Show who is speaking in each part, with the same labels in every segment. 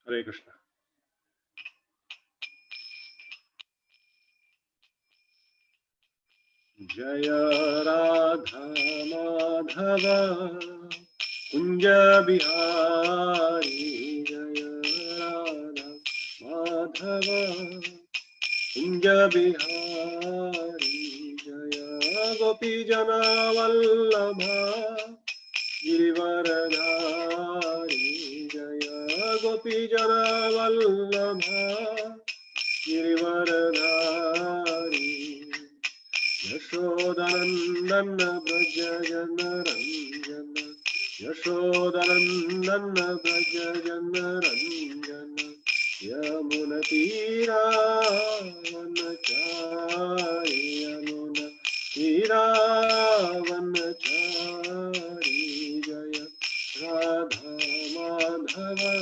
Speaker 1: Hare Krishna. Jaya Radha Madhava Kunja Bihari Jaya Radha Madhava Kunja Bihari Jaya Gopi Jana Vallabha Girivaradhari Jaya Gopi Jana Vallabha Girivaradhari Yashodanandana Braja Jana Ranjana Yashodanandana Braja Jana Ranjana Yamuna Tira Vanachari Yamuna Tira Vanachari Jaya Radha Madhava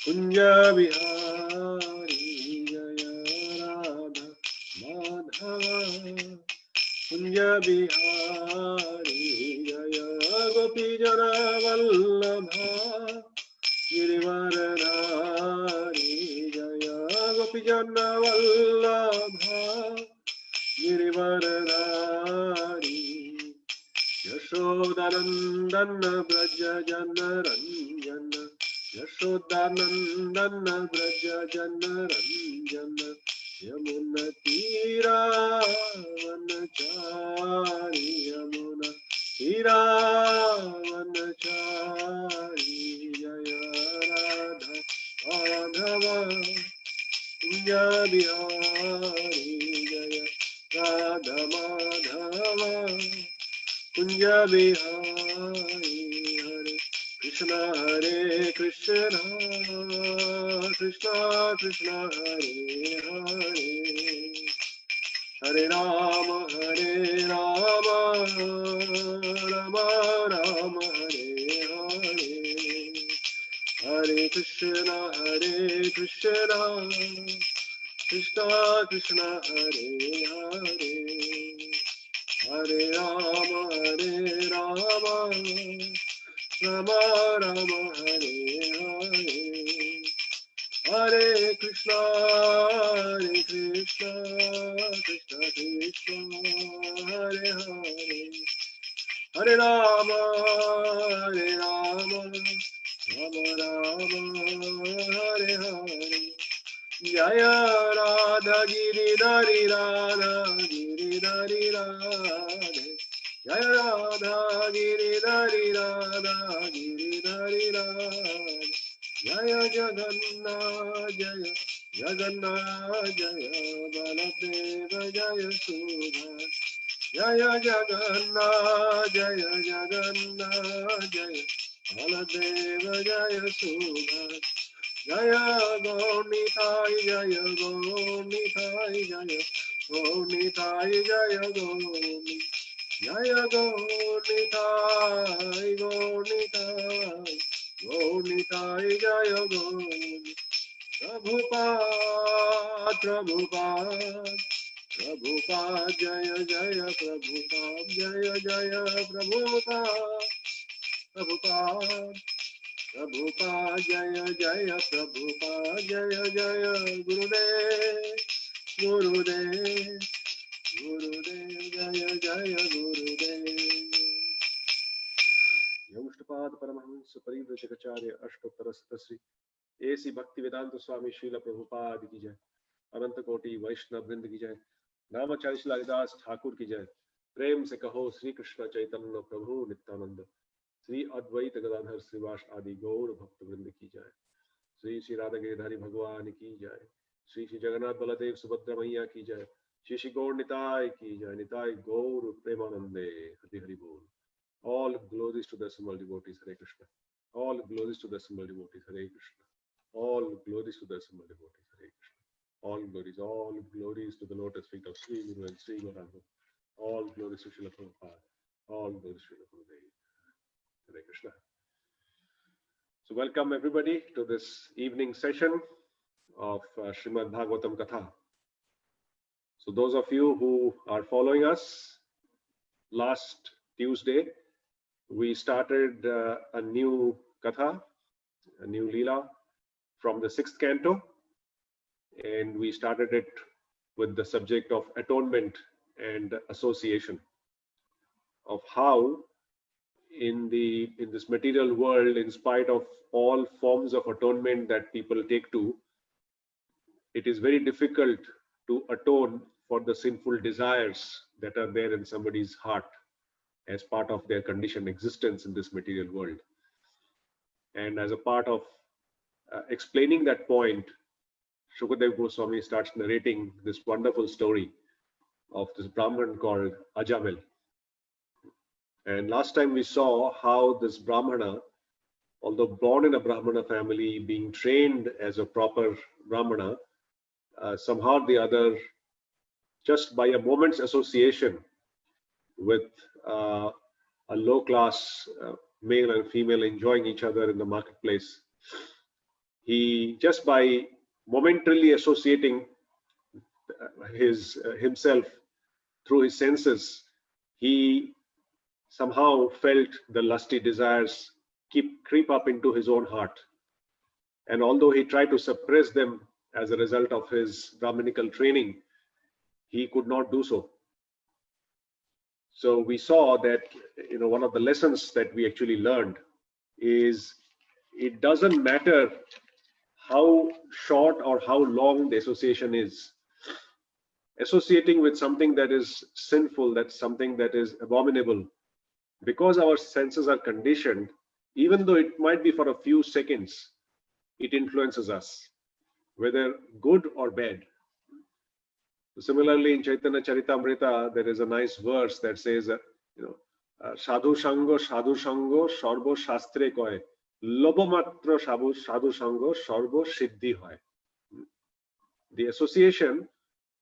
Speaker 1: Kunja Bihari Jaya Radha Madhava Kunja Bihari Jaya Gopi Jana Vallabha Girivaradhari Jaya Gopi Jana Vallabha Girivaradhari Yashodanandana Braja Jana Ranjana Yashodanandana Braja Jana Ranjana Yamuna Tira Vanachari Yamuna Tira Vanachari Jaya Radha Madhava Kunja Bihari Jaya Radha Madhava Kunja Bihari Hare Krishna Krishna Krishna Hare Hare Hare Rama Rama Rama Hare Hare Hare Krishna Krishna Krishna Hare Hare Hare Rama Rama Rama Hare Hare Hare Krishna Krishna Krishna Hare Hare Hare Rama Rama Rama Hare Hare Jaya Radha Giridhari Radha Giridhari Radha Jaya Radha Giridhari Radha Giridhari Radha Jaya Jagannath Jaya Jagannath Jaya Baladeva Jaya Subhas Jaya Jagannath Jaya Jagannath Jaya Baladeva Jaya Subhas Jaya Gaunitai Jaya Gaunitai Jaya Gaunitai Jaya Gauni Jaya Gaunitai Gaunitai Gaunitai Jaya Gauni Prabhupada Prabhupada Prabhupada Jaya Jaya Prabhupada Jaya Jaya Prabhupada Prabhupada Prabhupada Jaya Jaya Prabhupada Jaya Jaya Gurudev Gurudev Gurudev Jaya Jaya Gurudev Yamushtapad Paramahamsa Parivrajacharya Ashtottara Satasri A.C. Bhaktivedanta Swami Srila Prabhupada की जय अनंत कोटि वैष्णव वृंद की जय रामाचार्य लालिदास ठाकुर की जय प्रेम से कहो श्री कृष्ण चैतन्य प्रभु नित्यानंद श्री अद्वैत गदाधर श्रीवास आदि गौर भक्त वृंद की जय श्री श्री राधा गिरिधारी भगवान की जय श्री श्री जगन्नाथ बलदेव सुभद्रा मैया की जय श्री श्री गौर निताय की जय निताय गौर प्रेमानंदे हरि हरि बोल all glories to the assembled devotees Hare Krishna all glories to the assembled devotees Hare Krishna all glories to the assembled devotees Hare Krishna all glories to the lotus feet of Sri Guru and Sri Gauranga all glories to Srila Prabhupada all glories to Srila Gurudev Hare Krishna. So welcome everybody to this evening session of Srimad Bhagavatam Katha. So those of you who are following us, last Tuesday we started a new Katha, a new Leela from the 6th canto, and we started it with the subject of atonement and association, of how in this material world, in spite of all forms of atonement that people take to, it is very difficult to atone for the sinful desires that are there in somebody's heart as part of their conditioned existence in this material world. And as a part of explaining that point, Shukadev Goswami starts narrating this wonderful story of this Brahman called Ajamila. And last time we saw how this Brahmana, although born in a Brahmana family, being trained as a proper Brahmana, somehow or the other, just by a moment's association with a low-class male and female enjoying each other in the marketplace, he, just by momentarily associating himself through his senses, he somehow felt the lusty desires creep up into his own heart. And although he tried to suppress them as a result of his Brahminical training, he could not do so. So we saw that, one of the lessons that we actually learned is it doesn't matter how short or how long the association is. Associating with something that is sinful, that's something that is abominable, because our senses are conditioned, even though it might be for a few seconds, it influences us, whether good or bad. Similarly, in Chaitanya Charitamrita, there is a nice verse that says, Sadhu Sango, Sarvo Shastre Koy, Lobomatra Sadhu Sango, Sarvo Siddhi Hoy. The association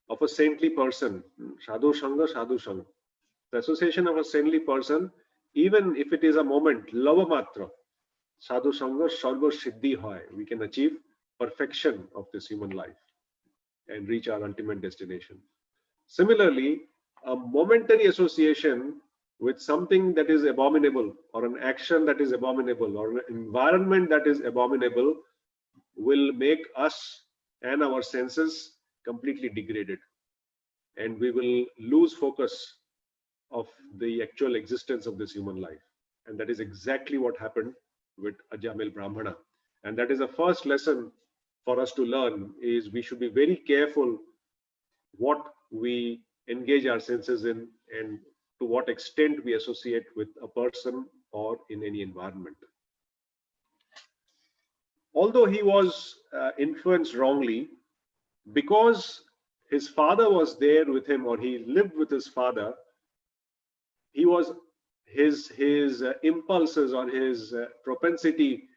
Speaker 1: of a saintly person, Sadhu Sanga, the association of a saintly person, even if it is a moment, Lobomatra, Sadhu Sanga, Sarvo Siddhi Hoy, we can achieve perfection of this human life and reach our ultimate destination. Similarly, a momentary association with something that is abominable, or an action that is abominable, or an environment that is abominable, will make us and our senses completely degraded, and we will lose focus of the actual existence of this human life. And that is exactly what happened with Ajamila Brahmana. And that is the first lesson for us to learn, is we should be very careful what we engage our senses in and to what extent we associate with a person or in any environment. Although he was influenced wrongly, because his father was there with him, or he lived with his father, his impulses or his propensity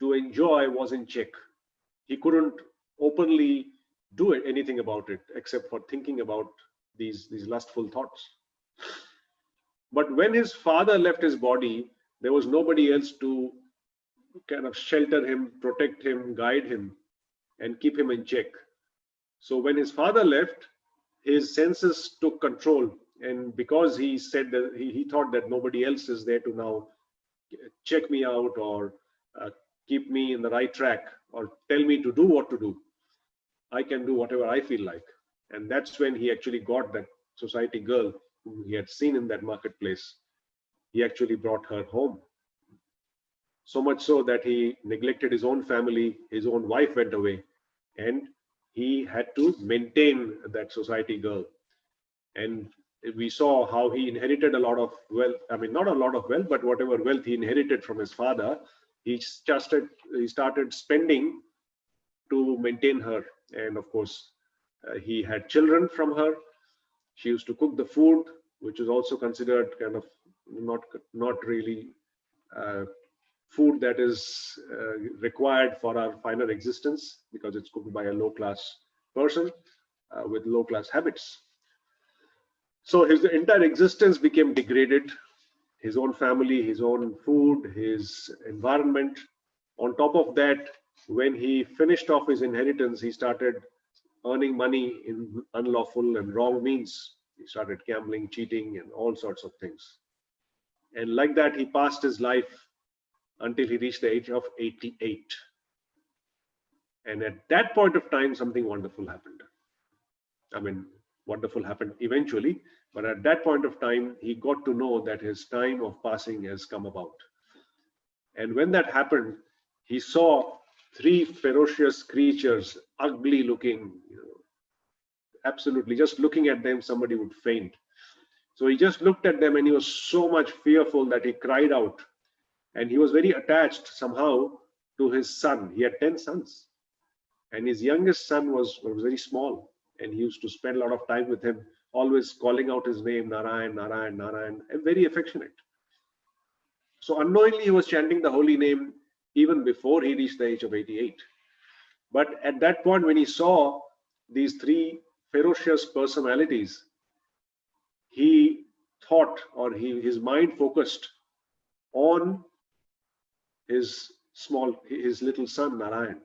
Speaker 1: to enjoy was in check. He couldn't openly do anything about it except for thinking about these lustful thoughts. But when his father left his body, there was nobody else to kind of shelter him, protect him, guide him, and keep him in check. So when his father left, his senses took control, and because he said that he thought that nobody else is there to now check me out or keep me in the right track or tell me to do what to do, I can do whatever I feel like. And that's when he actually got that society girl whom he had seen in that marketplace. He actually brought her home. So much so that he neglected his own family, his own wife went away, and he had to maintain that society girl. And we saw how he inherited a lot of wealth. I mean, not a lot of wealth, but whatever wealth he inherited from his father, he started spending to maintain her. And of course, he had children from her. She used to cook the food, which is also considered kind of not really food that is required for our finer existence, because it's cooked by a low-class person with low-class habits. So his entire existence became degraded. His own family, his own food, his environment. On top of that, when he finished off his inheritance, he started earning money in unlawful and wrong means. He started gambling, cheating, and all sorts of things. And like that, he passed his life until he reached the age of 88. And at that point of time, something wonderful happened. I mean, wonderful happened eventually, but at that point of time, he got to know that his time of passing has come about. And when that happened, he saw three ferocious creatures, ugly looking, absolutely, just looking at them, somebody would faint. So he just looked at them and he was so much fearful that he cried out. And he was very attached somehow to his son. He had 10 sons. And his youngest son was very small. And he used to spend a lot of time with him, always calling out his name, Narayan, Narayan, Narayan, and very affectionate. So unknowingly, he was chanting the holy name even before he reached the age of 88. But at that point, when he saw these three ferocious personalities, he thought, or his mind focused on his little son Narayan.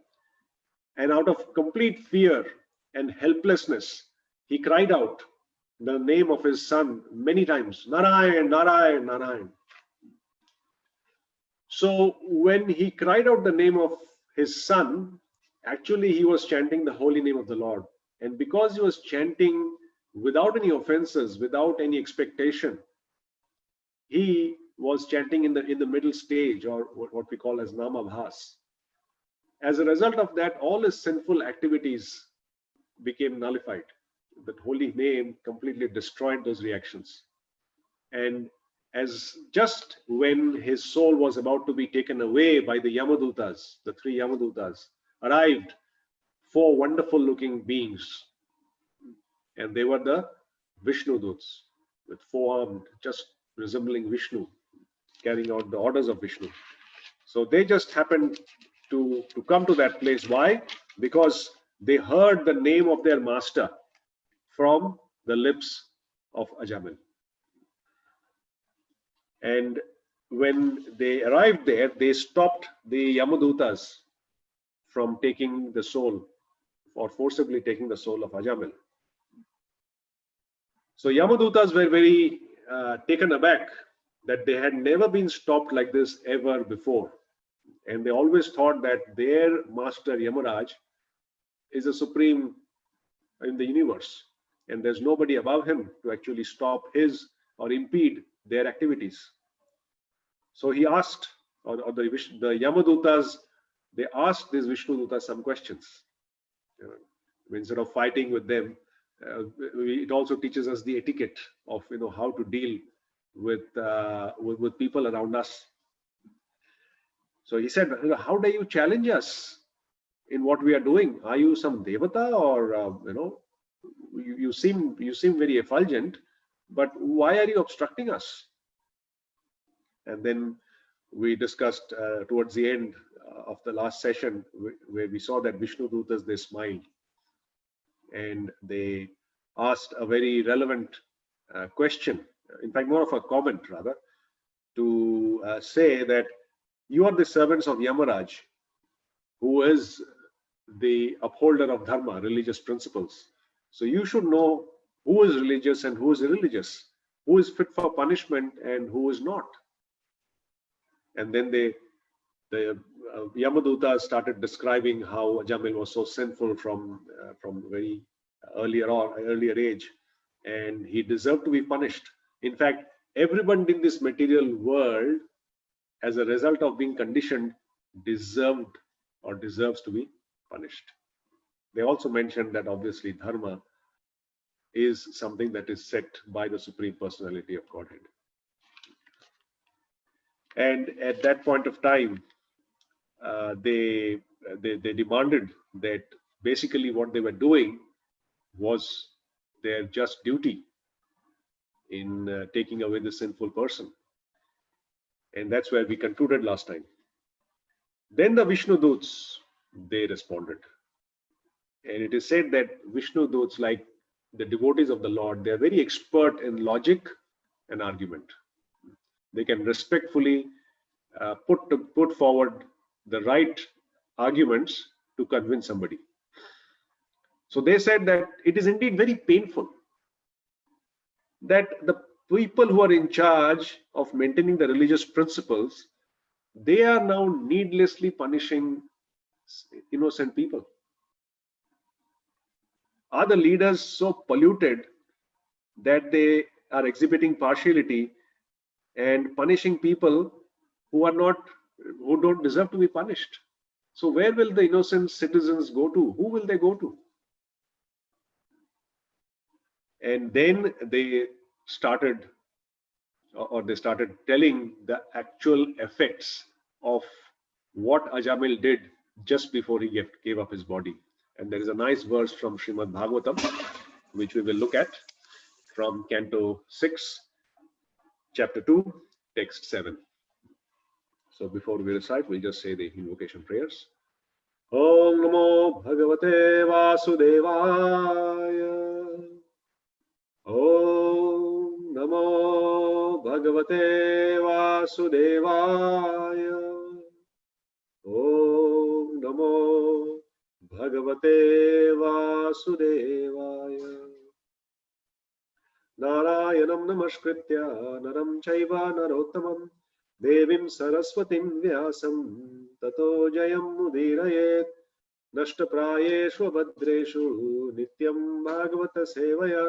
Speaker 1: And out of complete fear and helplessness, he cried out the name of his son many times, Narayan, Narayan, Narayan. So when he cried out the name of his son, actually he was chanting the holy name of the Lord. And because he was chanting without any offenses, without any expectation, he was chanting in the middle stage, or what we call as namabhas. As a result of that, all his sinful activities became nullified. That holy name completely destroyed those reactions. And as just when his soul was about to be taken away by the Yamadutas, the three Yamadutas, arrived four wonderful looking beings. And they were the Vishnudutas, with four-armed, just resembling Vishnu, carrying out the orders of Vishnu. So they just happened to come to that place. Why? Because they heard the name of their master from the lips of Ajamila. And when they arrived there, they stopped the Yamadutas from taking the soul, or forcibly taking the soul of Ajamila. So Yamadutas were very taken aback that they had never been stopped like this ever before. And they always thought that their master Yamaraj is a supreme in the universe. And there's nobody above him to actually stop his or impede their activities. So he asked, or the Yamadutas, they asked these Vishnudutas some questions. Instead of fighting with them, it also teaches us the etiquette of how to deal with people around us. So he said, how do you challenge us in what we are doing? Are you some devata, or you seem very effulgent, but why are you obstructing us? And then we discussed towards the end of the last session, where we saw that Vishnudutas, they smiled and they asked a very relevant question, in fact more of a comment rather, to say that you are the servants of Yamaraj, who is the upholder of dharma, religious principles. So you should know who is religious and who is irreligious, who is fit for punishment and who is not. And then the Yamadutas started describing how Ajamila was so sinful from very earlier age, and he deserved to be punished. In fact, everyone in this material world, as a result of being conditioned, deserved or deserves to be punished. They also mentioned that obviously dharma is something that is set by the Supreme Personality of Godhead. And at that point of time, they demanded that basically what they were doing was their just duty in taking away the sinful person. And that's where we concluded last time. Then the Vishnudutas, they responded. And it is said that Vishnudutas, like the devotees of the Lord, they are very expert in logic and argument. They can respectfully put forward the right arguments to convince somebody. So they said that it is indeed very painful that the people who are in charge of maintaining the religious principles, they are now needlessly punishing innocent people. Are the leaders so polluted that they are exhibiting partiality and punishing people who don't deserve to be punished? So where will the innocent citizens go to? Who will they go to? And then they started telling the actual effects of what Ajamil did just before he gave up his body. And there is a nice verse from Srimad Bhagavatam, which we will look at from Canto 6, Chapter 2, Text 7. So before we recite, we'll just say the invocation prayers. Om Namo Bhagavate Vasudevaya. Om Namo Bhagavate Vasudevaya. Om Namo Bhagavate Vasudevaya. Narayanam Namaskritya Naram Chaiva Narottamam Devim Saraswatim Vyasam Tato Jayam Mudirayet Nashtaprayeshu Bhadreshu Nityam Bhagavata Sevaya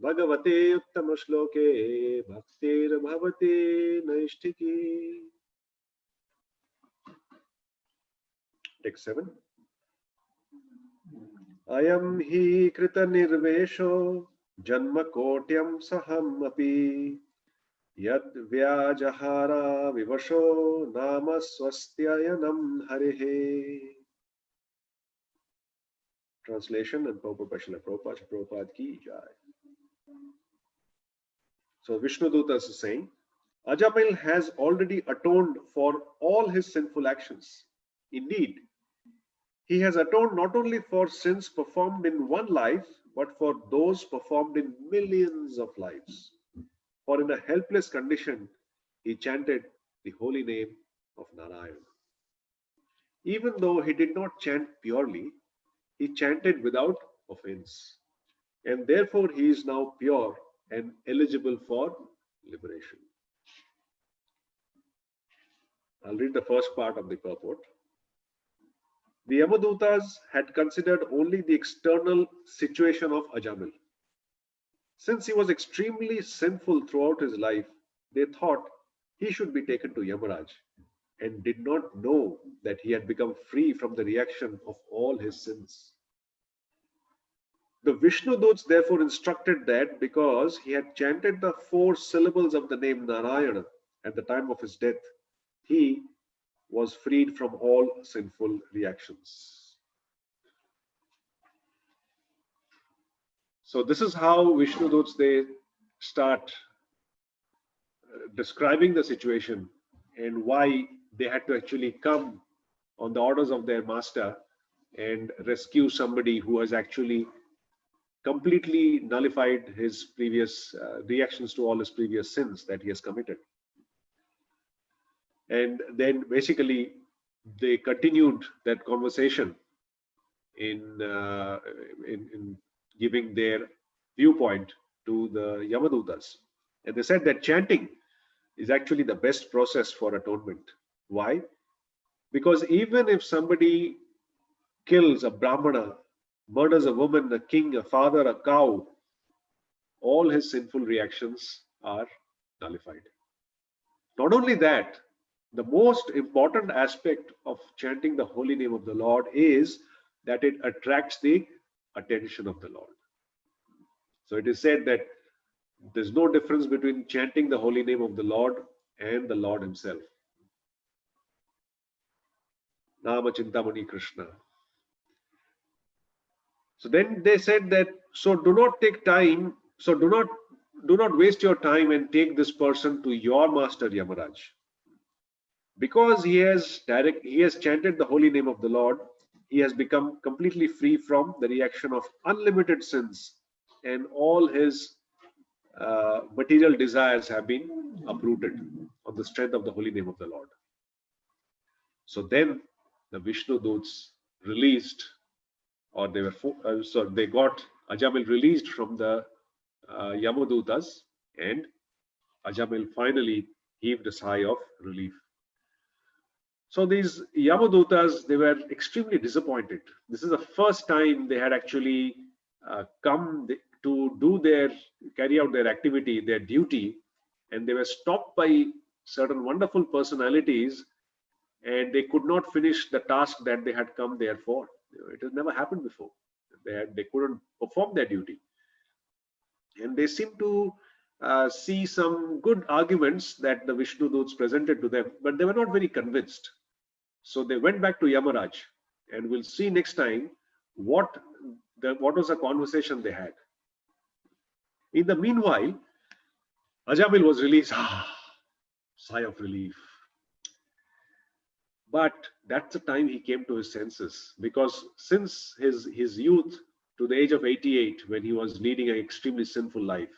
Speaker 1: Bhagavate Uttama Shloke Bhaktir Bhavati Naishtiki. Text 7. Ayam hi krita nirvesho janma kotyam saham api yad vyajahara vivasho nama swastyayanam harihe. Translation and Prabhupada Prabhupada ki jai. So Vishnudutas is saying, Ajamil has already atoned for all his sinful actions. Indeed, he has atoned not only for sins performed in one life, but for those performed in millions of lives. For in a helpless condition, he chanted the holy name of Narayan. Even though he did not chant purely, he chanted without offense. And therefore, he is now pure and eligible for liberation. I'll read the first part of the purport. The Yamadutas had considered only the external situation of Ajamil. Since he was extremely sinful throughout his life, they thought he should be taken to Yamaraj and did not know that he had become free from the reaction of all his sins. The Vishnudutas therefore instructed that because he had chanted the 4 syllables of the name Narayana at the time of his death, he was freed from all sinful reactions. So this is how Vishnudutas, they start describing the situation and why they had to actually come on the orders of their master and rescue somebody who has actually completely nullified his previous reactions to all his previous sins that he has committed. And then basically they continued that conversation in giving their viewpoint to the Yamadutas. And they said that chanting is actually the best process for atonement. Why? Because even if somebody kills a Brahmana, murders a woman, a king, a father, a cow, all his sinful reactions are nullified. Not only that, the most important aspect of chanting the holy name of the Lord is that it attracts the attention of the Lord. So it is said that there's no difference between chanting the holy name of the Lord and the Lord himself. Nama Chintamani Krishna. So then they said that, so do not take time, so do not waste your time and take this person to your master Yamaraj. Because he has chanted the holy name of the Lord, he has become completely free from the reaction of unlimited sins, and all his material desires have been uprooted on the strength of the holy name of the Lord. So then the Vishnudutas released, or they got Ajamil released from the Yamadutas, and Ajamil finally heaved a sigh of relief. So these Yamadutas, they were extremely disappointed. This is the first time they had actually to carry out their activity, their duty, and they were stopped by certain wonderful personalities, and they could not finish the task that they had come there for. It has never happened before. They couldn't perform their duty, and they seemed to see some good arguments that the Vishnuduts presented to them, but they were not very convinced. So they went back to Yamaraj, and we'll see next time what was the conversation they had. In the meanwhile, Ajamil was released. Sigh of relief. But that's the time he came to his senses, because since his youth to the age of 88, when he was leading an extremely sinful life,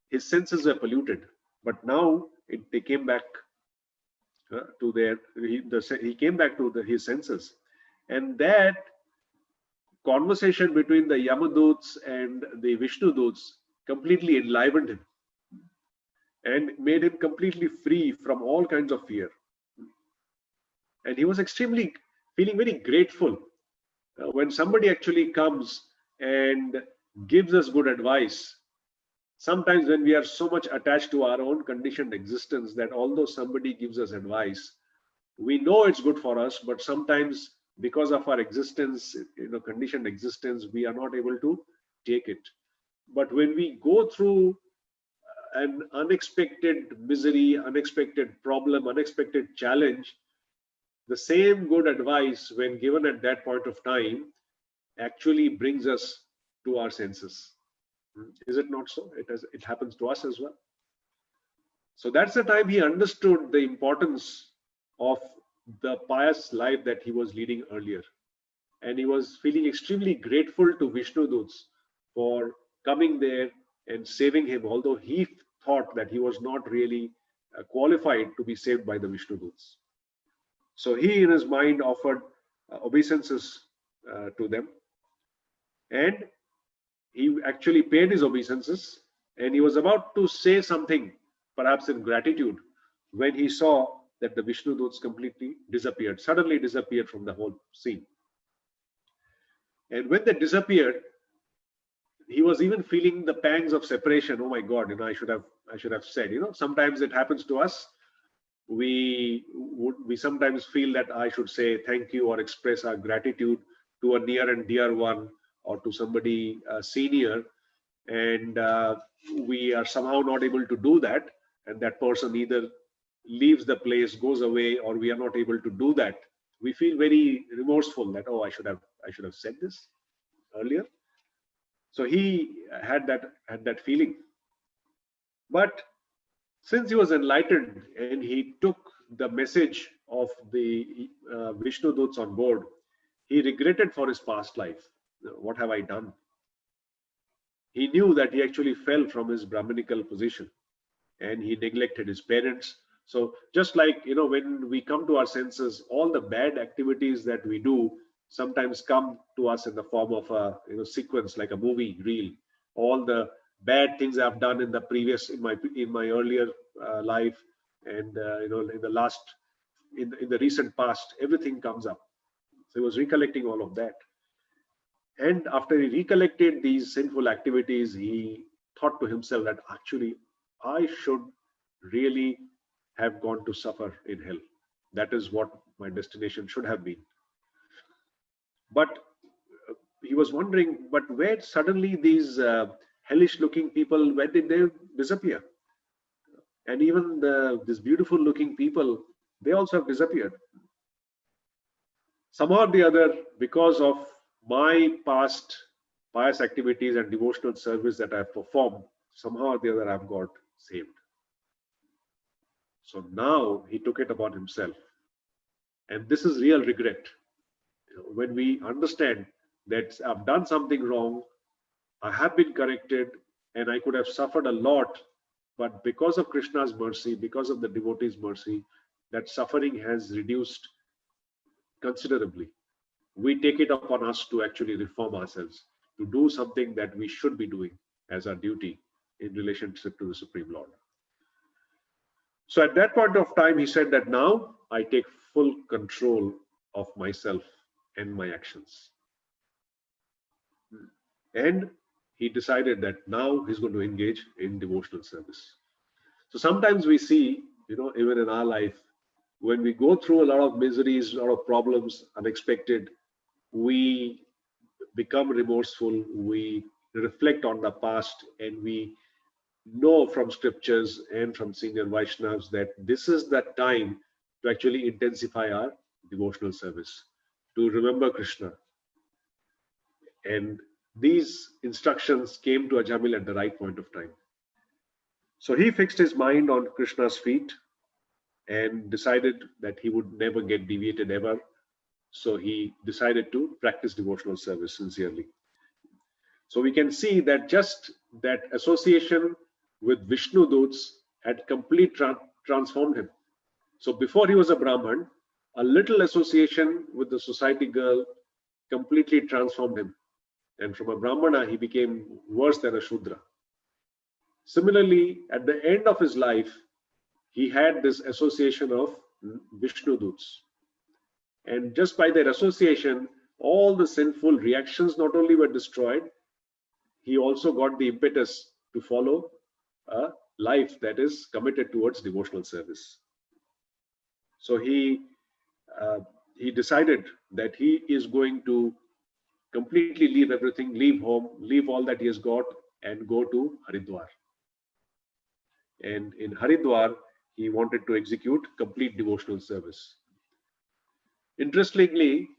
Speaker 1: his senses were polluted. But now they came back to he came back to his senses, and that conversation between the Yamadutas and the Vishnudutas completely enlivened him and made him completely free from all kinds of fear. And he was feeling very grateful when somebody actually comes and gives us good advice. Sometimes when we are so much attached to our own conditioned existence that although somebody gives us advice, we know it's good for us, but sometimes because of our existence, conditioned existence, we are not able to take it. But when we go through an unexpected misery, unexpected problem, unexpected challenge, the same good advice, when given at that point of time, actually brings us to our senses. Is it not so? It happens to us as well. So that's the time he understood the importance of the pious life that he was leading earlier. And he was feeling extremely grateful to Vishnuduts for coming there and saving him, although he thought that he was not really qualified to be saved by the Vishnuduts. So he, in his mind, offered obeisances to them, and he actually paid his obeisances, and he was about to say something, perhaps in gratitude, when he saw that the Vishnuduts completely suddenly disappeared from the whole scene. And when they disappeared, he was even feeling the pangs of separation. Oh my God, I should have said, sometimes it happens to us. We sometimes feel that I should say thank you or express our gratitude to a near and dear one or to somebody senior, and we are somehow not able to do that, and that person either leaves the place, goes away, or we are not able to do that. We feel very remorseful that, oh, I should have said this earlier. So he had that feeling. But since he was enlightened and he took the message of the Vishnuduts on board, he regretted for his past life. What have I done? He knew that he actually fell from his Brahminical position and he neglected his parents. So just like, when we come to our senses, all the bad activities that we do sometimes come to us in the form of a sequence, like a movie reel. All the bad things I've done in my earlier life, and in the recent past, everything comes up. So he was recollecting all of that, and after he recollected these sinful activities, he thought to himself that actually I should really have gone to suffer in hell. That is what my destination should have been. But he was wondering, but where suddenly these hellish looking people, where did they disappear? And even these beautiful looking people, they also have disappeared. Somehow or the other, because of my past pious activities and devotional service that I've performed, somehow or the other I've got saved. So now he took it upon himself. And this is real regret. When we understand that I've done something wrong, I have been corrected, and I could have suffered a lot, but because of Krishna's mercy, because of the devotee's mercy, that suffering has reduced considerably. We take it upon us to actually reform ourselves, to do something that we should be doing as our duty in relationship to the Supreme Lord. So at that point of time, he said that now I take full control of myself and my actions. And he decided that now he's going to engage in devotional service. So sometimes we see, even in our life, when we go through a lot of miseries, a lot of problems, unexpected, we become remorseful, we reflect on the past, and we know from scriptures and from senior Vaishnavas that this is the time to actually intensify our devotional service, to remember Krishna. And these instructions came to Ajamila at the right point of time. So he fixed his mind on Krishna's feet and decided that he would never get deviated ever. So he decided to practice devotional service sincerely. So we can see that just that association with Vishnudutas had completely transformed him. So before he was a Brahman, a little association with the society girl completely transformed him. And from a Brahmana, he became worse than a Shudra. Similarly, at the end of his life, he had this association of Vishnudutas. And just by their association, all the sinful reactions not only were destroyed, he also got the impetus to follow a life that is committed towards devotional service. So he decided that he is going to completely leave everything, leave home, leave all that he has got, and go to Haridwar. And in Haridwar, he wanted to execute complete devotional service. Interestingly,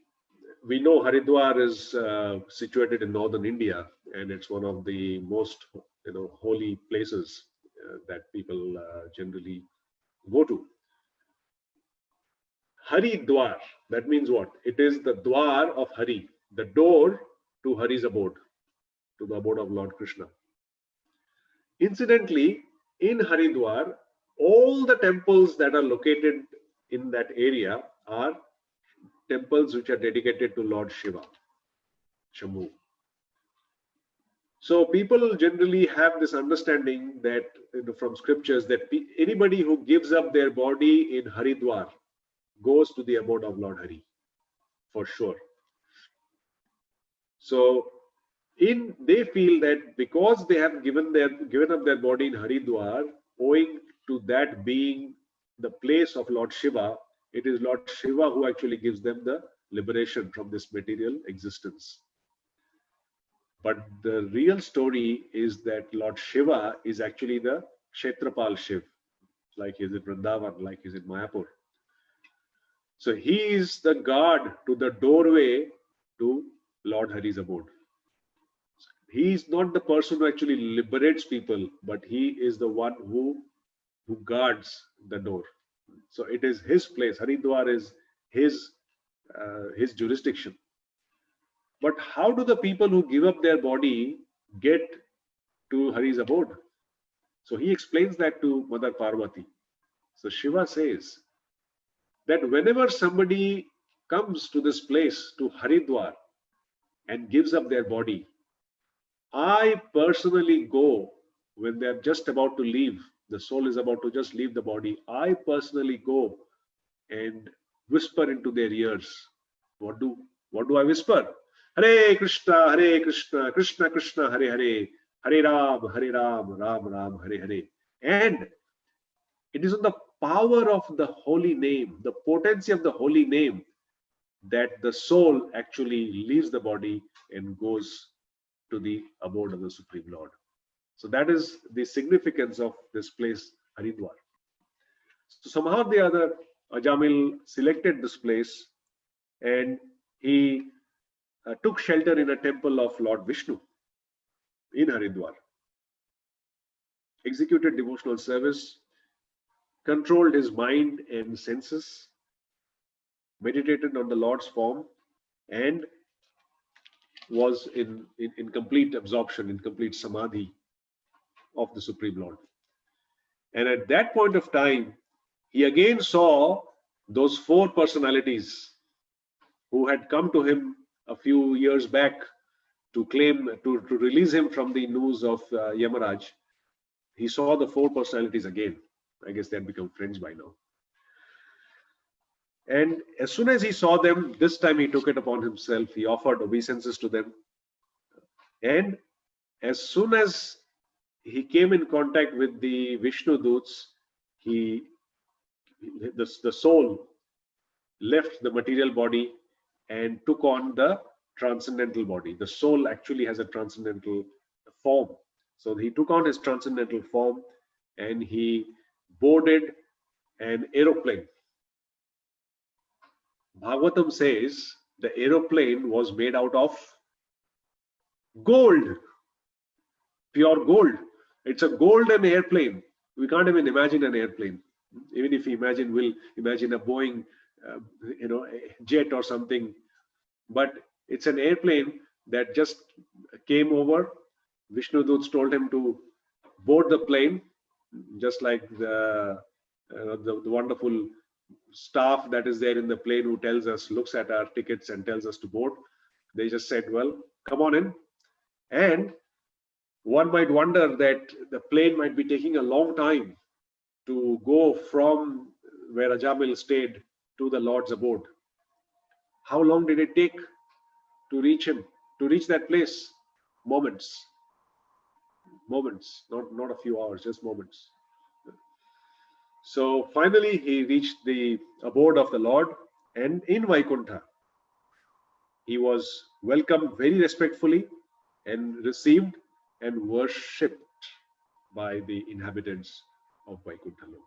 Speaker 1: we know Haridwar is situated in northern India, and it's one of the most holy places that people generally go to. Haridwar, that means what? It is the Dwar of Hari, the door to Hari's abode, to the abode of Lord Krishna. Incidentally, in Haridwar, all the temples that are located in that area are temples which are dedicated to Lord Shiva, Shambhu. So people generally have this understanding that from scriptures that anybody who gives up their body in Haridwar goes to the abode of Lord Hari, for sure. So they feel that because they have given up their body in Haridwar, owing to that being the place of Lord Shiva, it is Lord Shiva who actually gives them the liberation from this material existence. But the real story is that Lord Shiva is actually the Kshetrapal Shiv, like he's in Vrindavan, like he's in Mayapur. So he is the guard to the doorway to Lord Hari's abode. He is not the person who actually liberates people, but he is the one who guards the door. So it is his place. Haridwar is his jurisdiction. But how do the people who give up their body get to Hari's abode? So he explains that to Mother Parvati. So Shiva says that whenever somebody comes to this place, to Haridwar, and gives up their body, I personally go when they're just about to leave, the soul is about to just leave the body, I personally go and whisper into their ears. What do I whisper? Hare Krishna, Krishna Krishna, Hare Hare, Hare Ram, Ram Ram, Hare Hare. And it is on the power of the holy name, the potency of the holy name, that the soul actually leaves the body and goes to the abode of the Supreme Lord. So that is the significance of this place, Haridwar. So somehow or the other, Ajamil selected this place and he took shelter in a temple of Lord Vishnu in Haridwar, executed devotional service, controlled his mind and senses, meditated on the Lord's form, and was in complete absorption, in complete samadhi of the Supreme Lord. And at that point of time, he again saw those four personalities who had come to him a few years back to claim, to release him from the noose of Yamaraj. He saw the four personalities again. I guess they had become friends by now. And as soon as he saw them, this time he took it upon himself. He offered obeisances to them. And as soon as he came in contact with the Vishnudutas, the soul left the material body and took on the transcendental body. The soul actually has a transcendental form. So he took on his transcendental form and he boarded an aeroplane. Bhagavatam says the aeroplane was made out of gold, pure gold. It's a golden airplane. We can't even imagine an airplane. Even if we'll imagine a Boeing, a jet or something. But it's an airplane that just came over. Vishnudutas told him to board the plane, just like the wonderful staff that is there in the plane who tells us, looks at our tickets and tells us to board. They just said, well, come on in. And one might wonder that the plane might be taking a long time to go from where Ajamila stayed to the Lord's abode. How long did it take to reach him, to reach that place? Moments, not a few hours, just moments. So finally he reached the abode of the Lord, and in Vaikuntha he was welcomed very respectfully and received and worshipped by the inhabitants of Vaikuntha Lok.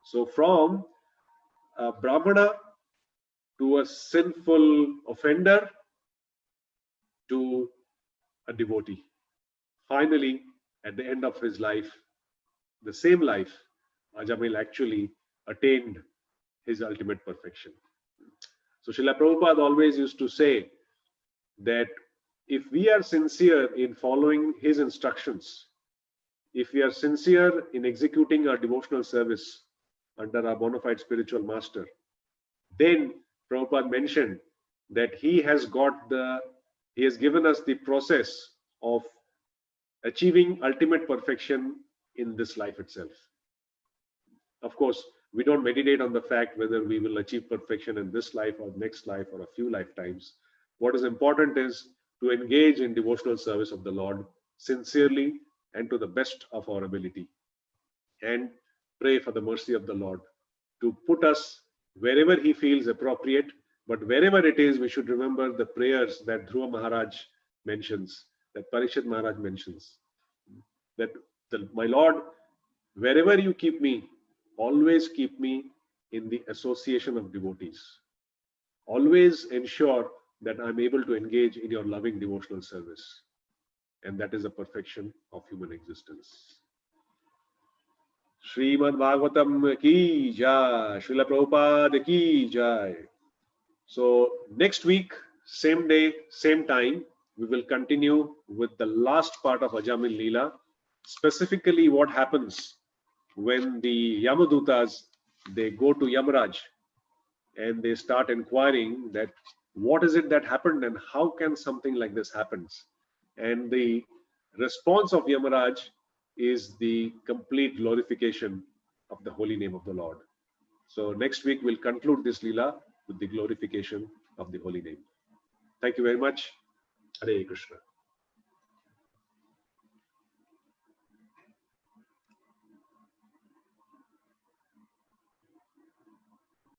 Speaker 1: So from a Brahmana to a sinful offender to a devotee. Finally, at the end of his life, the same life, Ajamila actually attained his ultimate perfection. So Srila Prabhupada always used to say that if we are sincere in following his instructions, if we are sincere in executing our devotional service under our bona fide spiritual master, then Prabhupada mentioned that he has given us the process of achieving ultimate perfection in this life itself. Of course, we don't meditate on the fact whether we will achieve perfection in this life or next life or a few lifetimes. What is important is to engage in devotional service of the Lord sincerely and to the best of our ability, and pray for the mercy of the Lord to put us wherever he feels appropriate. But wherever it is, we should remember the prayers that Dhruva Maharaj mentions, that Parikshit Maharaj mentions, that my Lord, wherever you keep me, always keep me in the association of devotees. Always ensure that I'm able to engage in your loving devotional service. And that is the perfection of human existence. Srimad Bhagavatam ki jai, Srila Prabhupada ki jai. So next week, same day, same time, we will continue with the last part of Ajamila Leela, specifically what happens when the Yamadutas, they go to Yamaraj and they start inquiring that what is it that happened and how can something like this happen? And the response of Yamaraj is the complete glorification of the holy name of the Lord. So next week we'll conclude this Leela with the glorification of the holy name. Thank you very much. Hare Krishna.